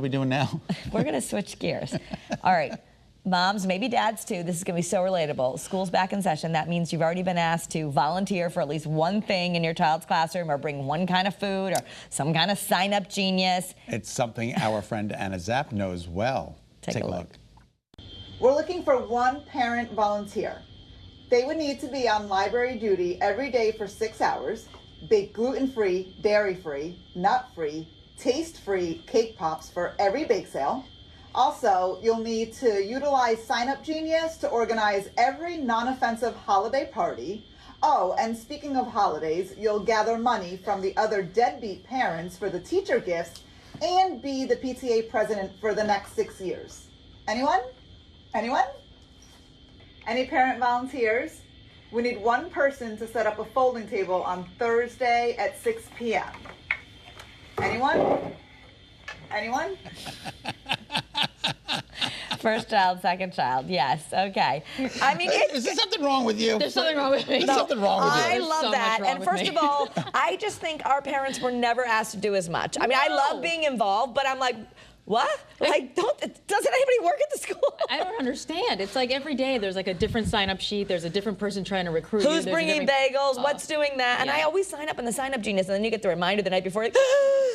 What are we doing now? We're going to switch gears. All right. Moms, maybe dads too, this is going to be so relatable. School's back in session. That means you've already been asked to volunteer for at least one thing in your child's classroom or bring one kind of food or some kind of sign-up genius. It's something our friend Anna Zapp knows well. Take a look. We're looking for one parent volunteer. They would need to be on library duty every day for 6 hours, bake gluten-free, dairy-free, nut-free, taste-free cake pops for every bake sale. Also, you'll need to utilize Sign Up Genius to organize every non-offensive holiday party. Oh, and speaking of holidays, you'll gather money from the other deadbeat parents for the teacher gifts and be the PTA president for the next 6 years. Anyone? Anyone? Any parent volunteers? We need one person to set up a folding table on Thursday at 6 p.m. Anyone? Anyone? First child, second child. Yes. Okay. I mean, Is there something wrong with you? There's something wrong with me. There's something wrong with you. I love so that. much wrong And with first me. of all, I just think our parents were never asked to do as much. I mean, I love being involved, but I'm like, what? Like, doesn't anybody work at the school? I don't understand. It's like every day there's like a different sign-up sheet. There's a different person trying to recruit you. Who's There's a bringing different- bagels? What's doing that? And Yeah. I always sign up in the Sign Up Genius, and then you get the reminder the night before, like,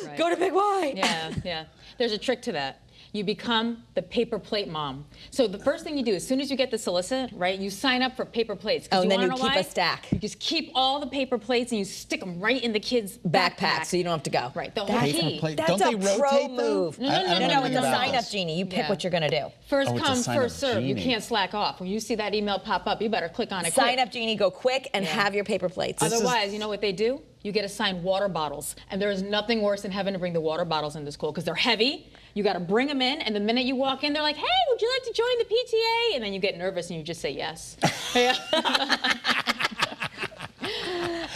Right. go to Big Y. Yeah, yeah. There's a trick to that. You become the paper plate mom. So the first thing you do, as soon as you get the solicit, right, you sign up for paper plates. Oh, and then wanna you know keep why? a stack. You just keep all the paper plates and you stick them right in the kids' Backpack, so you don't have to go. Right, the whole Paper key. plate. That's Don't they a pro rotate them? move. I don't know No, anything it's a about Sign Up this. Genie. You pick Yeah. what you're going to do. First Oh, it's a come, sign-up first serve. You genie. can't slack off. When you see that email pop up, you better click on it Sign quick. Up Genie, go quick and have your paper plates. Otherwise, you know what they do? You get assigned water bottles. And there is nothing worse in heaven to bring the water bottles into school because they're heavy. You got to bring them in. And the minute you walk in, they're like, hey, would you like to join the PTA? And then you get nervous and you just say yes.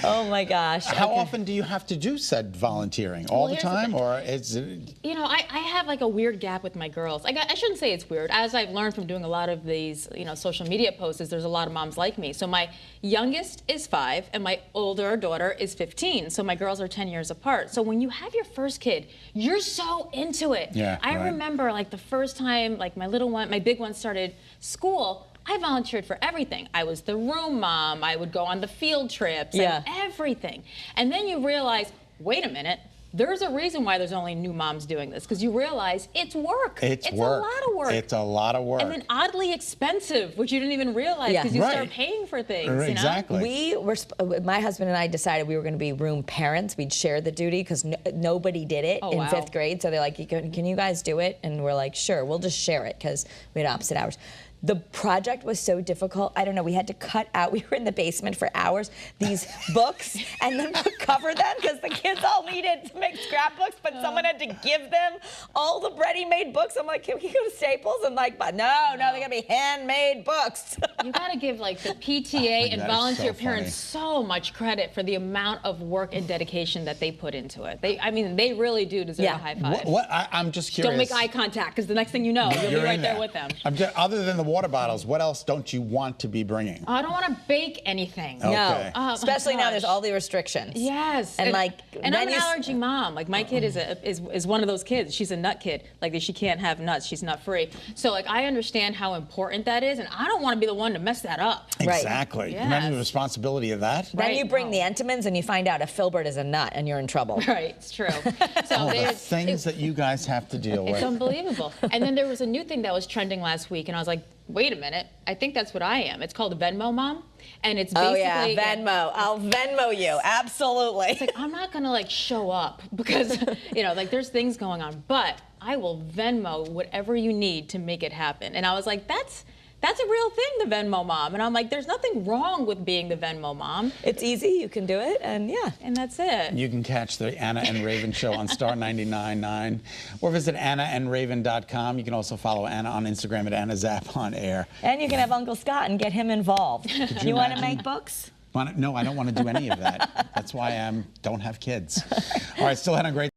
Oh my gosh. How often do you have to do said volunteering? All the here's the time, thing. or is it? You know, I have like a weird gap with my girls. I shouldn't say it's weird. As I've learned from doing a lot of these, social media posts, is there's a lot of moms like me. So my youngest is 5 and my older daughter is 15. So my girls are 10 years apart. So when you have your first kid, you're so into it. Yeah, I right. remember like the first time like my big one started school, I volunteered for everything. I was the room mom. I would go on the field trips and everything. And then you realize, wait a minute, there's a reason why there's only new moms doing this, because you realize it's work. It's work. a lot of work. It's a lot of work. And then oddly expensive, which you didn't even realize because you start paying for things. Exactly. We were, my husband and I decided we were going to be room parents. We'd share the duty because nobody did it in 5th grade. So they're like, can you guys do it? And we're like, sure, we'll just share it because we had opposite hours. The project was so difficult. I don't know. We had to cut out. We were in the basement for hours. These books, and then cover them because the kids all needed to make scrapbooks, but someone had to give them all the ready-made books. I'm like, can we go to Staples? And like, but no, they're gonna be handmade books. You got to give like the PTA and that is volunteer so parents so much credit for the amount of work and dedication that they put into it. They really do deserve a high five. I'm just curious. Don't make eye contact because the next thing you know, you'll be You're right in there with them. Other than the water bottles, what else don't you want to be bringing? I don't want to bake anything. Okay. No, especially now there's all the restrictions. Yes, and like, and I'm an allergy mom. Like my kid is one of those kids. She's a nut kid. Like she can't have nuts. She's nut free. So like I understand how important that is, and I don't want to be the one to mess that up. Exactly. Yes. Imagine the responsibility of that. Then you bring the Entenmann's and you find out if Filbert is a nut and you're in trouble. Right, it's true. So The things that you guys have to deal with. It's unbelievable. And then there was a new thing that was trending last week, and I was like, wait a minute, I think that's what I am. It's called a Venmo mom, and it's basically Venmo. I'll Venmo you, absolutely. It's like I'm not gonna like show up because like there's things going on, but I will Venmo whatever you need to make it happen. And I was like, that's a real thing, the Venmo mom. And I'm like, there's nothing wrong with being the Venmo mom. It's easy, you can do it, and And that's it. You can catch the Anna and Raven show on Star 99.9 or visit AnnaandRaven.com. You can also follow Anna on Instagram at Anna Zapp on air. And you can have Uncle Scott and get him involved. You want to make books? No, I don't want to do any of that. That's why I don't have kids. All right, still had a great